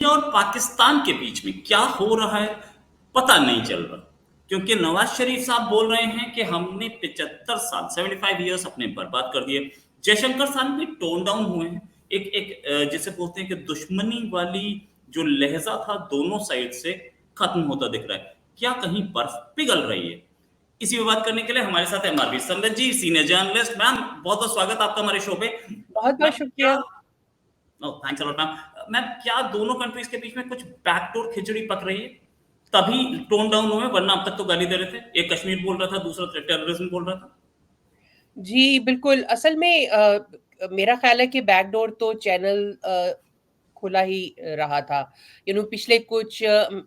और पाकिस्तान के बीच में क्या हो रहा है पता नहीं चल रहा, क्योंकि नवाज शरीफ साहब बोल रहे हैं कि हमने 75 साल 75 ईयर्स अपने बर्बाद कर दिए। जयशंकर साहब भी टोन डाउन हुए हैं। एक एक जिसे बोलते हैं कि दुश्मनी वाली जो लहजा था दोनों साइड से खत्म होता दिख रहा है। क्या कहीं बर्फ पिघल रही है? इसी पे बात करने के लिए हमारे साथ है एमआरवी संगत जी, सीनियर जर्नलिस्ट। मैम, बहुत बहुत स्वागत आपका हमारे शो पे। बहुत मैं बहुत क्या शुक्रिया। Thanks a lot ma'am. मैम, क्या दोनों कंट्रीज के बीच में कुछ बैकडोर खिचड़ी पक रही है? तभी टोन डाउन हुए, वरना अब तक तो गाली दे रहे थे। एक कश्मीर बोल रहा था, दूसरा टेररिज्म बोल रहा था। जी, बिल्कुल। असल में मेरा ख़्याल है कि बैकडोर तो चैनल खुला ही रहा था। पिछले कुछ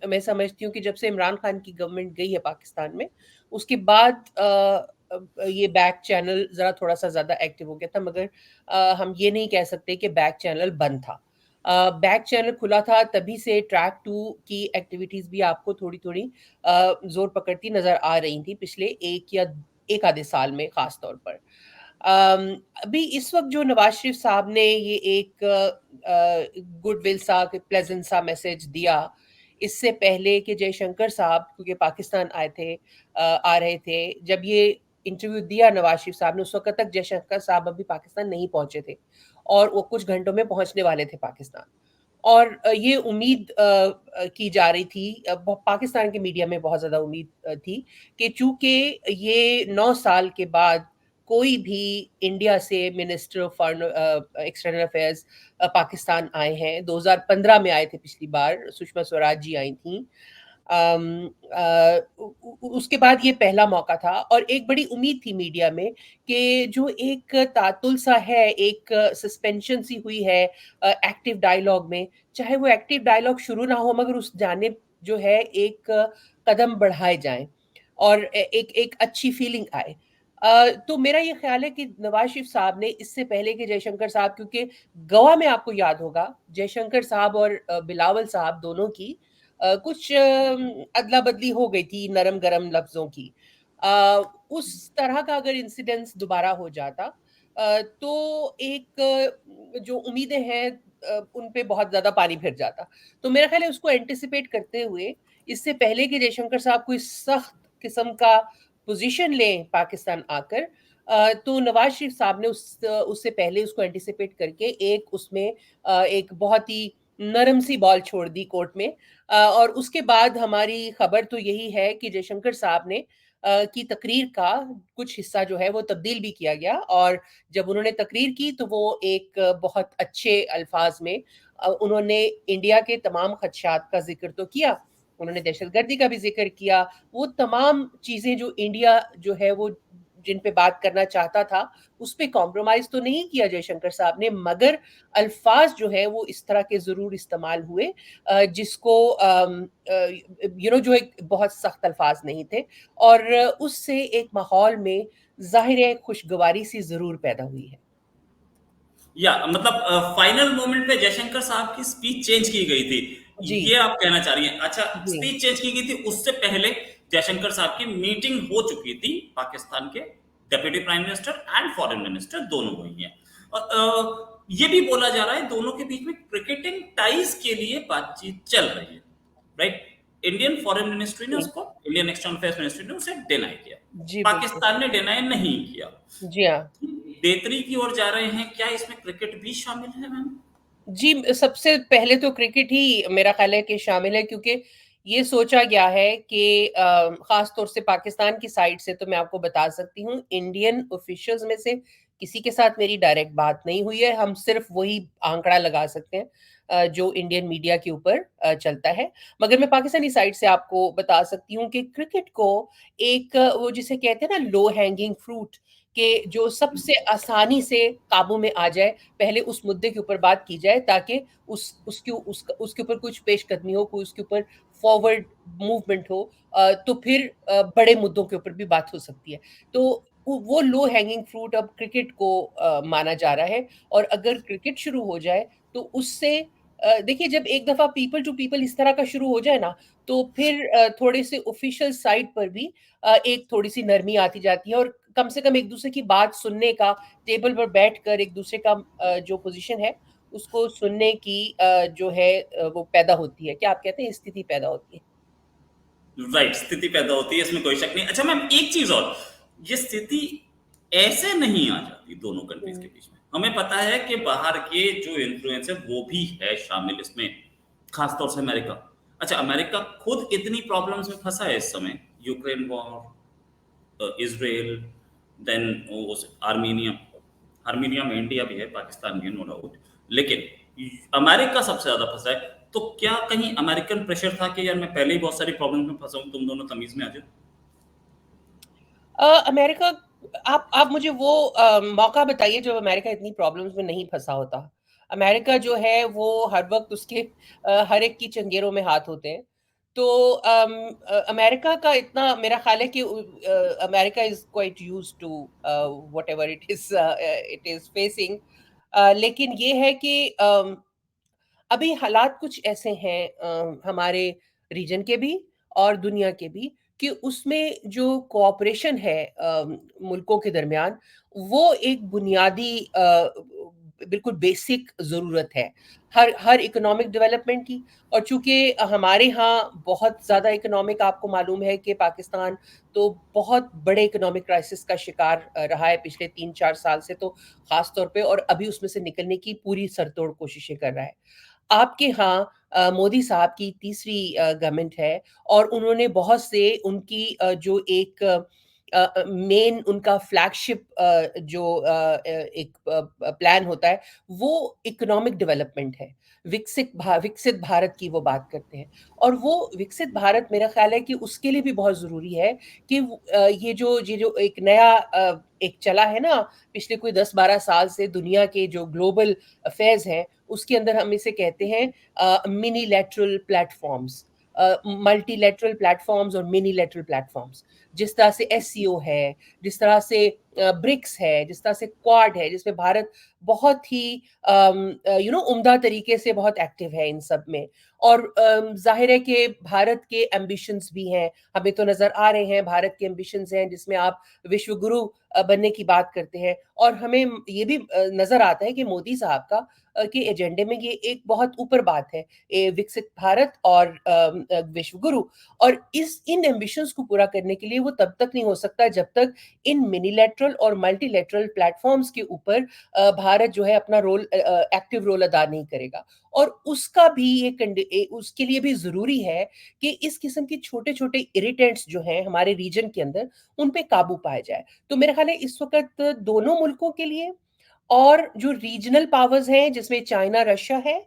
मैं समझती हूँ कि जब से इमरान खान की गवर्नमेंट गई है पाकिस्तान में, उसके बाद ये बैक चैनल ज़रा थोड़ा-सा ज़्यादा एक्टिव हो गया था, मगर हम ये नहीं कह सकते कि बैक चैनल बंद था। बैक चैनल खुला था तभी से ट्रैक 2 की एक्टिविटीज़ भी आपको थोड़ी-थोड़ी ज़ोर पकड़ती नज़र आ रही थी पिछले 1 या 1 आधे साल में ख़ास तौर पर। अभी इस वक़्त जो नवाज़ शरीफ साहब ने ये एक गुडविल सा, प्लेज़ेंट सा मैसेज दिया, इससे पहले कि जयशंकर साहब क्योंकि पाकिस्तान आ रहे थे, जब ये इंटरव्यू दिया नवाज़ शरीफ साहब ने, उस वक़्त तक जयशंकर साहब अभी पाकिस्तान नहीं पहुँचे थे और वो कुछ घंटों में पहुँचने वाले थे पाकिस्तान। और ये उम्मीद की जा रही थी, पाकिस्तान के मीडिया में बहुत ज़्यादा उम्मीद थी कि चूँकि ये 9 साल के बाद कोई भी इंडिया से minister of foreign external affairs Pakistan आए हैं। 2015 में आए थे पिछली बार, सुषमा स्वराज जी आई थीं। अम, उसके बाद ये पहला मौका था और एक बड़ी उम्मीद थी मीडिया में कि जो एक तातुल सा है, एक सस्पेंशन सी हुई है एक्टिव डायलॉग में, चाहे वो एक्टिव डायलॉग शुरू ना हो मगर उस जानिब जो है एक कदम बढ़ाए जाएँ और एक एक अच्छी फीलिंग आए। तो मेरा ये ख़्याल है कि नवाज़ शरीफ साहब ने इससे पहले कि जयशंकर साहब, क्योंकि गोवा में आपको याद होगा जयशंकर साहब और बिलावल साहब दोनों की कुछ अदला-बदली हो गई थी नरम-गरम लफ्ज़ों की। उस तरह का अगर इंसिडेंस दोबारा हो जाता तो एक जो उम्मीदें हैं उन पे बहुत ज़्यादा पानी फिर जाता। तो मेरा ख़्याल है उसको एंटिसिपेट करते हुए, इससे पहले कि जयशंकर साहब कोई सख्त किस्म का पोज़ीशन लें पाकिस्तान आकर, तो नवाज़ शरीफ साहब ने उससे पहले उसको एंटिसिपेट करके एक उसमें एक बहुत ही नरम सी बॉल छोड़ दी कोर्ट में। और उसके बाद हमारी खबर तो यही है कि जयशंकर साहब ने की तकरीर का कुछ हिस्सा जो है वो तब्दील भी किया गया और जब उन्होंने तकरीर की तो वो एक बहुत अच्छे अल्फाज में उन्होंने इंडिया के तमाम खदशात का जिक्र तो किया, उन्होंने दहशतगर्दी का भी जिक्र किया, वो तमाम चीज़ें जो इंडिया जो है वो जिन पे बात करना चाहता था, उस पे कॉम्प्रोमाइज़ तो नहीं किया जयशंकर साहब ने, मगर अल्फाज जो है वो इस तरह के ज़रूर इस्तेमाल हुए जिसको जो एक बहुत सख्त अल्फाज नहीं थे और उससे एक माहौल में ज़ाहिर है खुशगवारी सी ज़रूर पैदा हुई है। या मतलब फाइनल मोमेंट पे जयशंकर साहब की स्पीच चेंज की गई थी, जी, ये आप कहना चाह रही हैं? अच्छा, जी। स्पीच चेंज की गई थी, उससे पहले जयशंकर साहब की मीटिंग हो चुकी थी पाकिस्तान के deputy prime minister and foreign minister दोनों हुई हैं। और ये भी बोला जा रहा है दोनों के बीच में क्रिकेटिंग टाइज के लिए बातचीत चल रही है, राइट? इंडियन फॉरेन मिनिस्ट्री ने जी, उसको, इंडियन एक्सटर्नल अफेयर्स मिनिस्ट्री ने उसे डिनाई किया, जी, बिल्कुल। पाकिस्तान ने डिनाई नहीं किया। जी हाँ। बेहतरी की ओर जा रहे हैं, क्या इसमें क्रिकेट भी शामिल है मैम? जी, सबसे पहले तो क्रिकेट ही मेरा ख़्याल है कि शामिल है, क्योंकि ये सोचा गया है कि ख़ास तौर से पाकिस्तान की साइड से तो मैं आपको बता सकती हूँ, इंडियन ऑफ़िशियल्स में से किसी के साथ मेरी डायरेक्ट बात नहीं हुई है, हम सिर्फ़ वही आंकड़ा लगा सकते हैं जो इंडियन मीडिया के ऊपर चलता है। मगर मैं पाकिस्तानी साइड से आपको बता सकती हूँ कि क्रिकेट को एक वो जिसे कहते हैं ना लो हैंगिंग फ्रूट, कि जो सबसे आसानी से काबू में आ जाए, पहले उस मुद्दे के ऊपर बात की जाए ताकि उसके ऊपर कुछ पेशकदमी हो, कोई उसके ऊपर फॉरवर्ड मूवमेंट हो, तो फिर बड़े मुद्दों के ऊपर भी बात हो सकती है। तो वो लो हैंगिंग फ्रूट अब क्रिकेट को माना जा रहा है और अगर क्रिकेट शुरू हो जाए तो उससे देखिए, जब एक दफ़ा पीपल टू पीपल इस तरह का शुरू हो जाए ना, तो फिर थोड़े से ऑफ़िशियल साइड पर भी एक थोड़ी-सी नरमी आती जाती है और कम से कम एक-दूसरे की बात सुनने का, टेबल पर बैठकर एक-दूसरे का जो पोज़ीशन है, उसको सुनने की जो है वो पैदा होती है। क्या आप कहते हैं स्थिति पैदा होती है? राइट, स्थिति पैदा होती है, इसमें कोई शक नहीं। अच्छा मैम, एक चीज और, ये स्थिति ऐसे नहीं आ जाती दोनों कंट्रीज के हुँ। बीच में। हमें पता है कि बाहर के जो इन्फ्लुएंस है वो भी है शामिल इसमें, खासतौर से अमेरिका। अच्छा, अमेरिका खुद इतनी प्रॉब्लम्स में फंसा है इस समय, Ukraine war, Israel, then Armenia. Armenia में इंडिया भी है, पाकिस्तान भी है, नो डाउट, लेकिन अमेरिका सबसे ज्यादा फंसा है। तो क्या कहीं अमेरिकन प्रेशर था कि यार मैं पहले ही बहुत सारी प्रॉब्लम में फंसा हूं, तुम दोनों तमीज में आ जाओ? अमेरिका, आप मुझे वो मौका बताइए जब अमेरिका इतनी प्रॉब्लम्स में नहीं फँसा होता। अमेरिका जो है वो हर वक़्त उसके हर एक की चंगेरों में हाथ होते हैं। तो अमेरिका का इतना मेरा ख़्याल है कि America is quite used to whatever it is facing. लेकिन ये है कि अभी हालात कुछ ऐसे हैं हमारे रीजन के भी और दुनिया के भी, कि उसमें जो कोऑपरेशन है मुल्कों के दरमियान, वो एक बुनियादी बिल्कुल बेसिक ज़रूरत है हर हर इकोनॉमिक डेवलपमेंट की। और चूँकि हमारे यहाँ बहुत ज़्यादा इकोनॉमिक, आपको मालूम है कि पाकिस्तान तो बहुत बड़े इकोनॉमिक क्राइसिस का शिकार रहा है पिछले 3-4 साल से तो ख़ास तौर पे, और अभी उसमें से निकलने की पूरी सरतोड़ कोशिशें कर रहा है। आपके यहाँ मोदी साहब की तीसरी गवर्नमेंट है और उन्होंने बहुत से उनकी जो एक मेन उनका फ्लैगशिप एक प्लान होता है, वो इकोनॉमिक डेवलपमेंट है। विकसित भारत की वो बात करते हैं, और वो विकसित भारत मेरा ख़्याल है कि उसके लिए भी बहुत ज़रूरी है कि ये जो एक नया एक चला है ना, पिछले कोई 10-12 साल से दुनिया के जो ग्लोबल अफेयर्स हैं, उसके अंदर हम इसे कहते हैं मिनीलैटरल प्लेटफॉर्म्स, मल्टीलैटरल प्लेटफॉर्म्स और मिनीलैटरल प्लेटफॉर्म्स। जिस तरह से एससीओ है, जिस तरह से ब्रिक्स है, जिस तरह से क्वाड है, जिसमें भारत बहुत ही उम्दा तरीके से बहुत एक्टिव है इन सब में। और जाहिर है कि भारत के एम्बिशंस भी हैं, हमें तो नजर आ रहे हैं भारत के एम्बिशंस हैं, जिसमें आप विश्व गुरु बनने की बात करते हैं, और हमें ये भी नजर आता है कि मोदी साहब का के एजेंडे में ये एक बहुत ऊपर बात है, विकसित भारत और विश्व गुरु। और इन एम्बिशंस को पूरा करने के लिए वो तब तक नहीं हो सकता जब तक इन मिनीलैटरल और मल्टीलैटरल प्लेटफॉर्म्स के ऊपर भारत जो है अपना एक्टिव रोल अदा नहीं करेगा। और उसका भी उसके लिए भी जरूरी है कि इस किस्म के छोटे छोटे इरिटेंट्स जो हैं हमारे रीजन के अंदर, उन पे काबू पाया जाए। तो मेरा ख्याल है इस वक्त दोनों मुल्कों के लिए, और जो रीजनल पावर्स हैं जिसमें चाइना, रशिया है,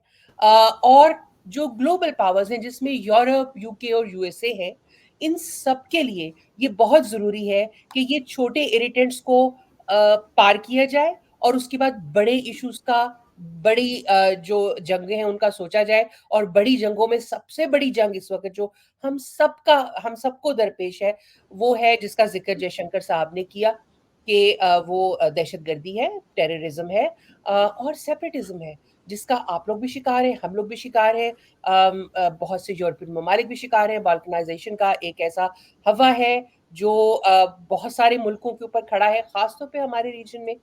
और जो ग्लोबल पावर्स हैं जिसमें यूरोप, यूके और यूएसए हैं, इन सब के लिए ये बहुत जरूरी है कि ये छोटे इरिटेंट्स को पार किया जाए, और उसके बाद बड़े इश्यूज का, बड़ी जो जंगें हैं उनका सोचा जाए। और बड़ी जंगों में सबसे बड़ी जंग इस वक्त जो हम सबको दरपेश है, वो है जिसका जिक्र जयशंकर साहब ने किया कि वो दहशतगर्दी है, टेररिज्म है, और सेपरेटिज्म है, जिसका आप लोग भी शिकार हैं, हम लोग भी शिकार हैं, बहुत से यूरोपियन ममालिक भी शिकार हैं। बाल्कनाइजेशन का एक ऐसा हवा है जो बहुत सारे मुल्कों के ऊपर खड़ा है, खास तौर पे हमारे रीजन में।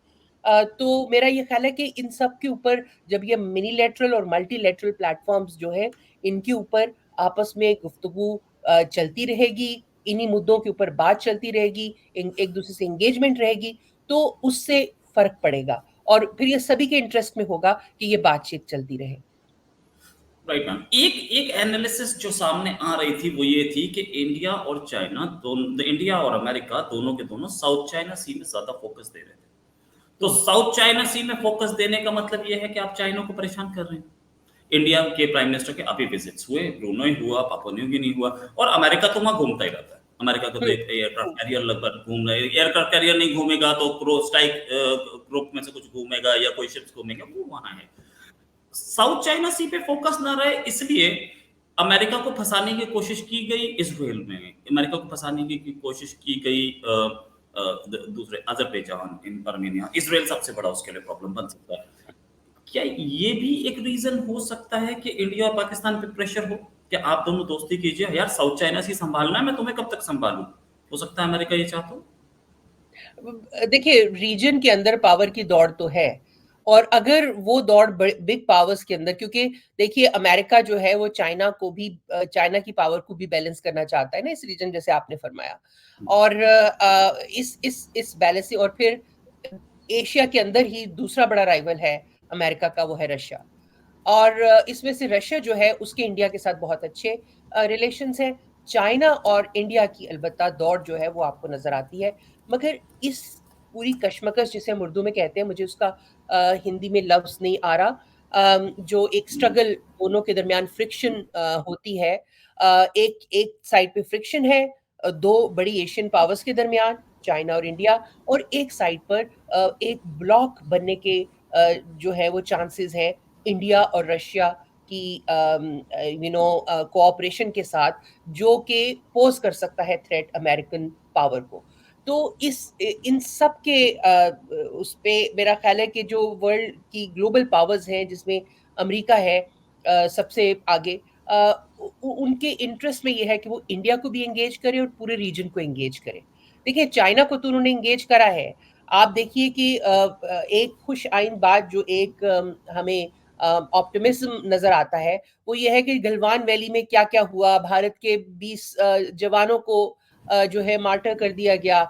तो मेरा ये ख्याल है कि इन सब के ऊपर जब ये मिनीलैटरल और मल्टीलैटरल प्लेटफॉर्म्स जो है, इनके ऊपर आपस में गुफ्तगू चलती रहेगी, इन्हीं मुद्दों के ऊपर बात चलती रहेगी, एक दूसरे से एंगेजमेंट रहेगी, तो उससे फर्क पड़ेगा, और फिर ये सभी के इंटरेस्ट में होगा कि ये बातचीत चलती रहे। राइट मैम, एक एक एनालिसिस जो सामने आ रही थी वो ये थी कि इंडिया और चाइना दोनों, इंडिया और अमेरिका दोनों के दोनों साउथ चाइना सी में ज्यादा फोकस दे रहे थे। तो हम्म। साउथ चाइना सी में फोकस देने का मतलब ये है कि आप चाइना को परेशान कर रहे हैं। इंडिया के प्राइम मिनिस्टर के अभी विजिट्स हुए, ब्रूनोई हुआ, पापुआ न्यू गिनी हुआ, और अमेरिका तो वहां घूमता ही रहता है। अमेरिका का तो हम्म। एक एयरक्राफ्ट हम्म। कैरियर लगभग घूम रहे, एयरक्राफ्ट कैरियर नहीं घूमेगा तो क्रो स्ट्राइक ग्रुप में से कुछ घूमेगा या कोई शिप्स घूमेगा, वो वहां है। साउथ चाइना सी पे फोकस ना रहे, इसलिए अमेरिका को फंसाने की कोशिश की गई इसराइल में, अमेरिका को फंसाने की कोशिश की गई दूसरे अजरबैजान, इन आर्मेनिया, इसराइल सबसे बड़ा उसके लिए प्रॉब्लम बन सकता है। क्या ये भी एक रीजन हो सकता है कि इंडिया और पाकिस्तान पे प्रेशर हो कि आप दोनों दोस्ती कीजिए, यार साउथ चाइना सी संभालना है, मैं तुम्हें कब तक संभालूं? हो सकता है अमेरिका ये चाहता हो। देखिए, रीजन के अंदर पावर की दौड़ तो है, और अगर वो दौड़ बिग पावर्स के अंदर, क्योंकि देखिए अमेरिका जो है वो चाइना को भी चाइना की पावर को भी बैलेंस करना चाहता है ना इस रीजन, जैसे आपने फरमाया। और इस बैलेंस से, और फिर एशिया के अंदर ही दूसरा बड़ा राइवल है अमेरिका का, वो है रशिया। और इसमें से रशिया जो है उसके इंडिया के साथ बहुत अच्छे रिलेशंस हैं। चाइना और इंडिया की अलबत्ता दौड़ जो है वो आपको नजर आती है। मगर इस पूरी कशमकश, जिसे हम उर्दू में कहते हैं, मुझे उसका हिंदी में लफ्ज नहीं आ रहा, जो एक स्ट्रगल दोनों के दरमियान फ्रिक्शन होती है, एक एक साइड पे फ्रिक्शन है दो बड़ी एशियन पावर्स के दरमियान, चाइना और इंडिया, और एक साइड पर एक ब्लॉक बनने के जो है वो चांसेस हैं इंडिया और रशिया की कोऑपरेशन के साथ, जो कि पोज कर सकता है थ्रेट अमेरिकन पावर को। तो इन सब के उस पे मेरा ख्याल है कि जो वर्ल्ड की ग्लोबल पावर्स हैं, जिसमें अमेरिका है सबसे आगे, उनके इंटरेस्ट में ये है कि वो इंडिया को भी एंगेज करे और पूरे रीजन को एंगेज करे। देखिए चाइना को तो उन्होंने एंगेज करा है। आप देखिए कि एक खुश आइंद बात जो एक हमें ऑप्टिमिज्म नजर आता है, वो ये है कि गलवान वैली में क्या क्या हुआ, भारत के 20 जवानों को जो है मार्टर कर दिया गया।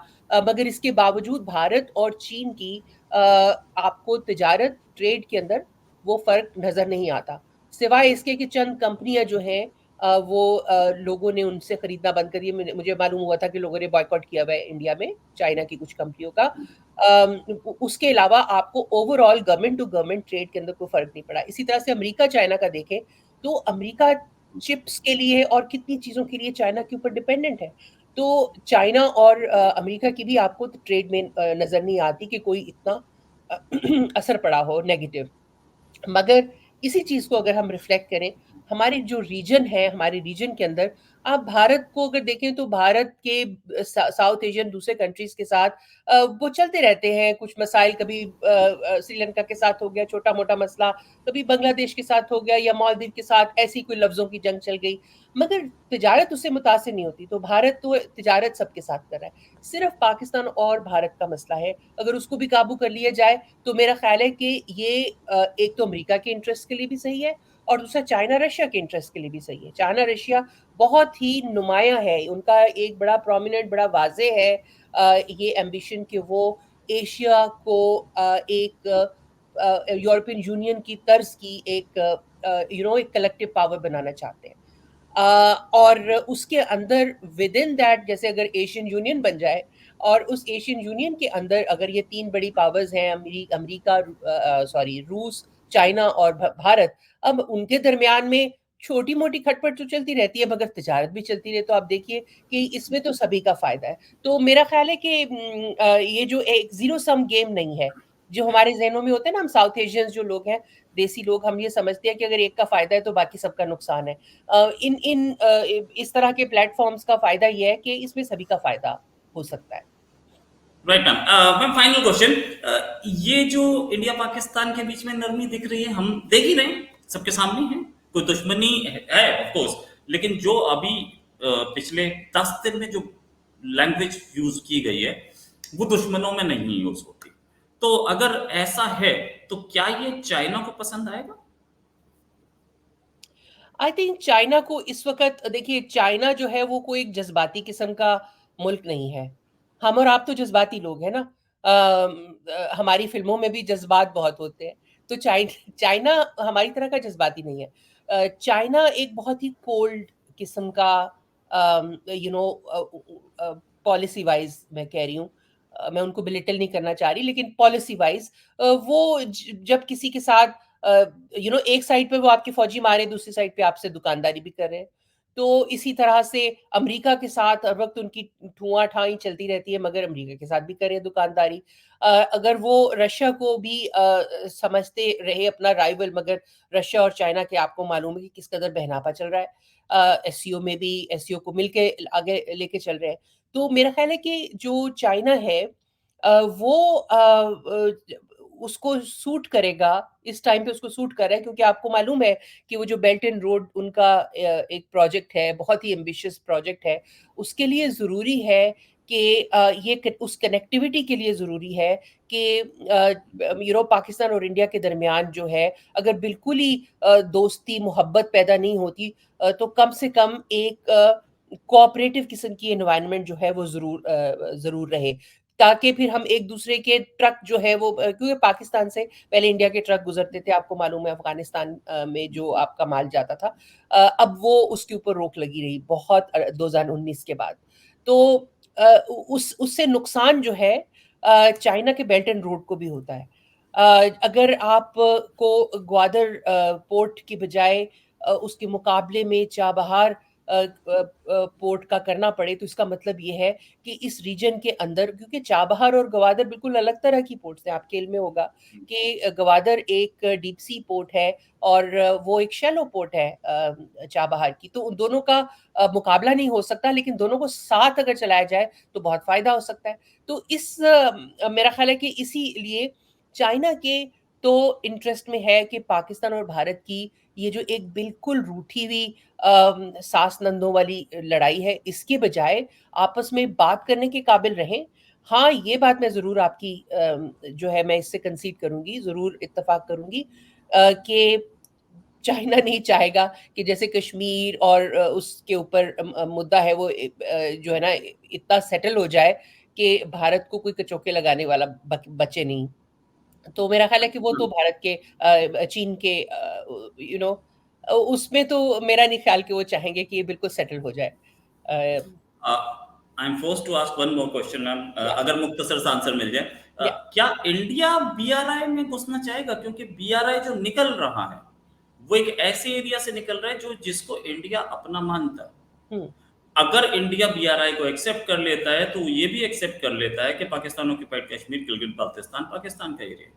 मगर इसके बावजूद भारत और चीन की आपको तिजारत ट्रेड के अंदर वो फर्क नजर नहीं आता, सिवाय इसके कि चंद कंपनियां जो हैं वो लोगों ने उनसे खरीदना बंद कर दिया। मुझे मालूम हुआ था कि लोगों ने बॉयकॉट किया हुआ है इंडिया में चाइना की कुछ कंपनियों का। उसके अलावा आपको overall government to government trade के अंदर कोई फर्क नहीं पड़ा। इसी तरह से अमेरिका चाइना का देखें तो अमेरिका चिप्स के लिए और कितनी चीजों के लिए चाइना के ऊपर डिपेंडेंट है। तो चाइना और अमेरिका की भी आपको ट्रेड में नजर नहीं आती कि कोई इतना अ, असर पड़ा हो नेगेटिव। मगर इसी चीज को अगर हम रिफ्लेक्ट करें हमारी जो रीजन है, हमारे रीजन के अंदर आप भारत को अगर देखें तो भारत के साउथ एशियन दूसरे कंट्रीज के साथ वो चलते रहते हैं कुछ मसाइल। कभी श्रीलंका के साथ हो गया छोटा मोटा मसला, कभी बांग्लादेश के साथ हो गया, या मालदीव के साथ ऐसी कोई लफ्जों की जंग चल गई, मगर तिजारत उससे मुतासिर नहीं होती। तो भारत तो तिजारत सबके साथ कर रहा है, सिर्फ पाकिस्तान और भारत का मसला है। अगर उसको भी काबू कर लिया जाए तो मेरा ख्याल है कि ये एक तो अमेरिका के इंटरेस्ट के लिए भी सही है, और दूसरा चाइना रशिया के इंटरेस्ट के लिए भी सही है। चाइना रशिया बहुत ही नुमाया है, उनका एक बड़ा प्रोमिनेंट, बड़ा वाजे है ये एम्बिशन कि वो एशिया को एक यूरोपियन यूनियन की तर्ज की एक एक कलेक्टिव पावर बनाना चाहते हैं। और उसके अंदर विद इन दैट, जैसे अगर एशियन यूनियन बन जाए और उस एशियन यूनियन के अंदर अगर ये तीन बड़ी पावर्स हैं, अमेरिका, सॉरी रूस, चाइना और भारत, अब उनके दरमियान में छोटी मोटी खटपट तो चलती रहती है, मगर तिजारत भी चलती रहे तो आप देखिए कि इसमें तो सभी का फायदा है। तो मेरा ख्याल है कि ये जो एक जीरो सम गेम नहीं है जो हमारे जहनों में होते हैं ना, हम साउथ एशियंस जो लोग हैं, देसी लोग, हम ये समझते हैं कि अगर एक का फायदा है तो बाकी सबका नुकसान है। इन इन इस तरह के प्लेटफॉर्म्स का फायदा ये है कि इसमें सभी का फायदा हो सकता है। Right ma'am. Ma'am final question, ये जो इंडिया पाकिस्तान के बीच में नरमी दिख रही है, हम देख ही रहे हैं, सबके सामने है, कोई दुश्मनी है ऑफ कोर्स, लेकिन जो अभी पिछले 10 दिन में जो लैंग्वेज यूज की गई है वो दुश्मनों में नहीं यूज होती। तो अगर ऐसा है तो क्या ये चाइना को पसंद आएगा? आई थिंक चाइना को इस वक्त, देखिए चाइना जो है वो कोई एक जज्बाती किस्म का मुल्क नहीं है। हम और आप तो जज्बाती लोग हैं ना। हमारी फिल्मों में भी जज्बात बहुत होते हैं। तो चाइना हमारी तरह का जज्बाती नहीं है। चाइना एक बहुत ही कोल्ड किस्म का, यू नो, पॉलिसी वाइज मैं कह रही हूँ, मैं उनको बिलिटल नहीं करना चाह रही, लेकिन पॉलिसी वाइज वो जब किसी के साथ एक साइड पे वो आपके फौजी मारे, दूसरी साइड पे आपसे दुकानदारी भी कर रहे हैं। तो इसी तरह से अमेरिका के साथ हर वक्त उनकी ठुआ ठाई चलती रहती है, मगर अमेरिका के साथ भी कर रहे हैं दुकानदारी। अगर वो रशिया को भी समझते रहे अपना राइवल, मगर रशिया और चाइना के आपको मालूम है कि किस कदर बहनापा चल रहा है, एससीओ में भी एससीओ को मिलके आगे लेके चल रहे हैं। तो मेरा ख्याल है कि जो चाइना है वो उसको सूट करेगा, इस टाइम पे उसको सूट कर रहा है, क्योंकि आपको मालूम है कि वो जो बेल्ट एंड रोड उनका एक प्रोजेक्ट है, बहुत ही एम्बिशियस प्रोजेक्ट है। उसके लिए ज़रूरी है कि ये उस कनेक्टिविटी के लिए ज़रूरी है कि पाकिस्तान और इंडिया के दरमियान जो है, अगर बिल्कुल ही दोस्ती मोहब्बत पैदा नहीं होती, तो कम से कम एक कोऑपरेटिव किस्म की एनवायरनमेंट जो है वो ज़रूर रहे, ताकि फिर हम एक दूसरे के ट्रक जो है वो क्योंकि पाकिस्तान से पहले इंडिया के ट्रक गुजरते थे, आपको मालूम है अफगानिस्तान में जो आपका माल जाता था, अब वो उसके ऊपर रोक लगी रही बहुत 2019 के बाद। तो उससे नुकसान जो है चाइना के बेल्ट एंड रोड को भी होता है। अगर आप को ग्वादर पोर्ट की बजाय उसके मुकाबले में चाबहार पोर्ट का करना पड़े, तो इसका मतलब ये है कि इस रीजन के अंदर, क्योंकि चाबहार और गवादर बिल्कुल अलग तरह की पोर्ट्स हैं, आपके इल्म में होगा कि गवादर एक डीप सी पोर्ट है और वो एक शैलो पोर्ट है चाबहार की, तो उन दोनों का मुकाबला नहीं हो सकता, लेकिन दोनों को साथ अगर चलाया जाए तो बहुत फायदा हो सकता है। तो मेरा ख्याल है कि इसीलिए चाइना के तो इंटरेस्ट में है कि पाकिस्तान और भारत की ये जो एक बिल्कुल रूठी हुई सास नंदों वाली लड़ाई है, इसके बजाय आपस में बात करने के काबिल रहें। हाँ, ये बात मैं ज़रूर आपकी जो है मैं इससे कंसीड करूँगी, ज़रूर इत्तेफ़ाक करूँगी कि चाइना नहीं चाहेगा कि जैसे कश्मीर और उसके ऊपर मुद्दा है वो जो है ना इतना सेटल हो जाए कि भारत को कोई कचौके लगाने वाला बचे नहीं। तो मेरा ख्याल है कि वो तो भारत के चीन के उसमें तो मेरा नहीं ख्याल कि वो चाहेंगे कि ये बिल्कुल सेटल हो जाए। I am forced to ask one more question ma'am, या अगर मुख्तसर से आंसर मिल जाए, या क्या इंडिया बीआरआई में घुसना चाहेगा? क्योंकि बीआरआई जो निकल रहा है वो एक ऐसे एरिया से निकल रहा है जो जिसको इंडिया अपना मानता है। हुँ, अगर इंडिया बीआरआई को एक्सेप्ट कर लेता है तो ये भी एक्सेप्ट कर लेता है कि पाकिस्तान ऑक्यूपाइड कश्मीर, गिलगित बाल्टिस्तान पाकिस्तान का एरिया,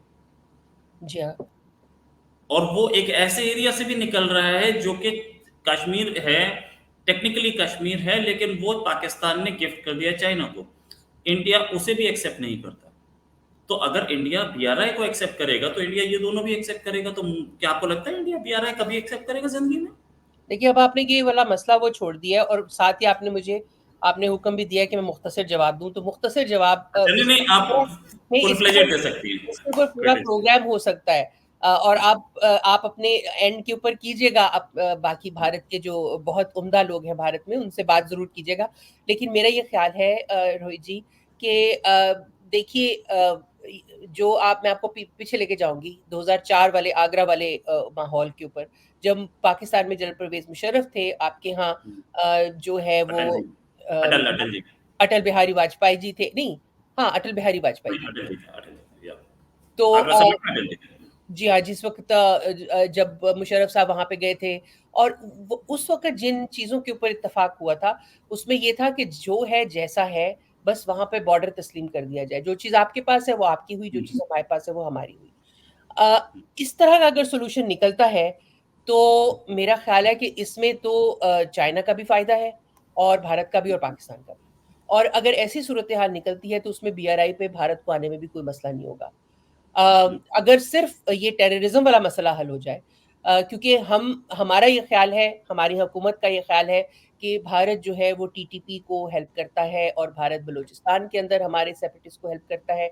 जी हाँ, और वो एक ऐसे एरिया से भी निकल रहा है जो कि कश्मीर है, टेक्निकली कश्मीर है, लेकिन वो पाकिस्तान ने गिफ्ट कर दिया चाइना को। इंडिया उसे भी एक्सेप्ट नहीं करता। तो अगर इंडिया बीआरआई को एक्सेप्ट करेगा तो इंडिया ये दोनों भी एक्सेप्ट करेगा, तो क्या आपको लगता है इंडिया बीआरआई कभी एक्सेप्ट करेगा जिंदगी में? देखिए अब आपने ये वाला मसला वो छोड़ दिया है और साथ ही आपने हुक्म भी दिया है कि मैं मुख्तसर जवाब दूँ, तो मुख्तसर जवाब अच्छा, नहीं नहीं, आप नहीं, फुल इसके फ्लेजेड ऊपर दे सकती हैं। इसके ऊपर पूरा क्रिटिक्स। प्रोग्राम हो सकता है। और आप अपने एंड के ऊपर कीजिएगा, बाकी भारत के जो बहुत उम्दा लोग हैं भारत में, उनसे बात ज़रूर कीजिएगा। लेकिन मेरा ये ख़्याल है रोहित जी कि देखिए जो मैं आपको पीछे लेके जाऊँगी 2004 वाले आगरा वाले माहौल के ऊपर। जब पाकिस्तान में जनरल परवेज़ मुशर्रफ थे, आपके यहाँ जो है वो अटल जी, अ, अटल जी, अटल बिहारी वाजपेयी जी थे, नहीं, हाँ, अटल बिहारी वाजपेयी जी थे। अटल जी, या तो आगरा समिट में अटल जी थे। जी हाँ, जिस वक़्त जब मुशर्रफ साहब वहाँ पे गए थे और वो उस वक़्त जिन चीज़ों के ऊपर इत्तेफ़ाक हुआ था, उसमें ये था कि जो है, जैसा है, बस वहाँ पे बॉर्डर तस्लीम कर दिया जाए। जो चीज़ आपके पास है, वो आपकी हुई, जो चीज़ हमारे पास है, वो हमारी हुई। इस तरह का अगर सॉल्यूशन निकलता है, तो मेरा ख़्याल है कि इसमें तो चाइना का भी फ़ायदा है और भारत का भी और पाकिस्तान का भी। और अगर ऐसी सूरत-ए-हाल निकलती है, तो उसमें बीआरआई पे भारत को आने में भी कोई मसला नहीं होगा। अगर सिर्फ ये टेररिज्म वाला मसला हल हो जाए, क्योंकि हमारा ये ख्याल है, हमारी हुकूमत का ये ख्याल है कि भारत जो है वो टीटीपी को हेल्प करता है और भारत बलूचिस्तान के अंदर हमारे सेपरेटिस्ट को हेल्प करता है।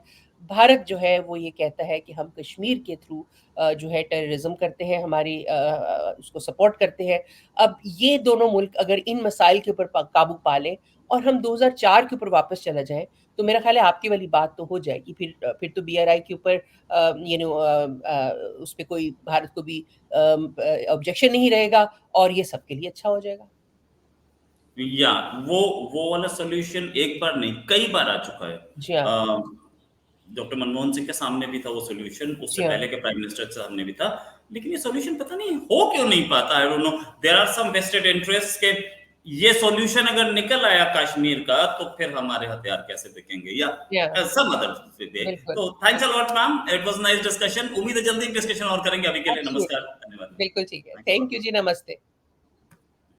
भारत जो है वो ये कहता है कि हम कश्मीर के थ्रू जो है टेररिज्म करते हैं, उसको सपोर्ट करते हैं। अब ये दोनों मुल्क अगर इन मसाइल के ऊपर काबू पा लें और हम 2004 के ऊपर वापस चला जाएँ, तो मेरा ख्याल है आपकी वाली बात तो हो जाएगी। फिर तो बीआरआई के ऊपर उस पे कोई भारत को भी ऑब्जेक्शन नहीं रहेगा और ये सबके लिए अच्छा हो जाएगा। या वो वो वाला सॉल्यूशन एक बार नहीं कई बार आ चुका है। जी हाँ, डॉक्टर मनमोहन सिंह के सामने भी था वो सॉल्यूशन, उससे जी हाँ, पहले के प्राइम मिनिस्टर के सामने भी था, लेकिन ये सॉल्यूशन पता नहीं हो क्यों नहीं पाता। I don't know, there are some vested interest के ये सॉल्यूशन अगर निकल आया कश्मीर का तो फिर हमारे हथियार कैसे बिकेंगे, या जी हाँ, सम अदर वे। बिल्कुल। तो thanks a lot ma'am, it was nice discussion. उम्मीद है जल्दी डिस्कशन और करेंगे। अभी के लिए एब्सोल्यूटली, नमस्कार, धन्यवाद। बिल्कुल ठीक है। Thanks a thank lot you ma'am. जी, नमस्ते।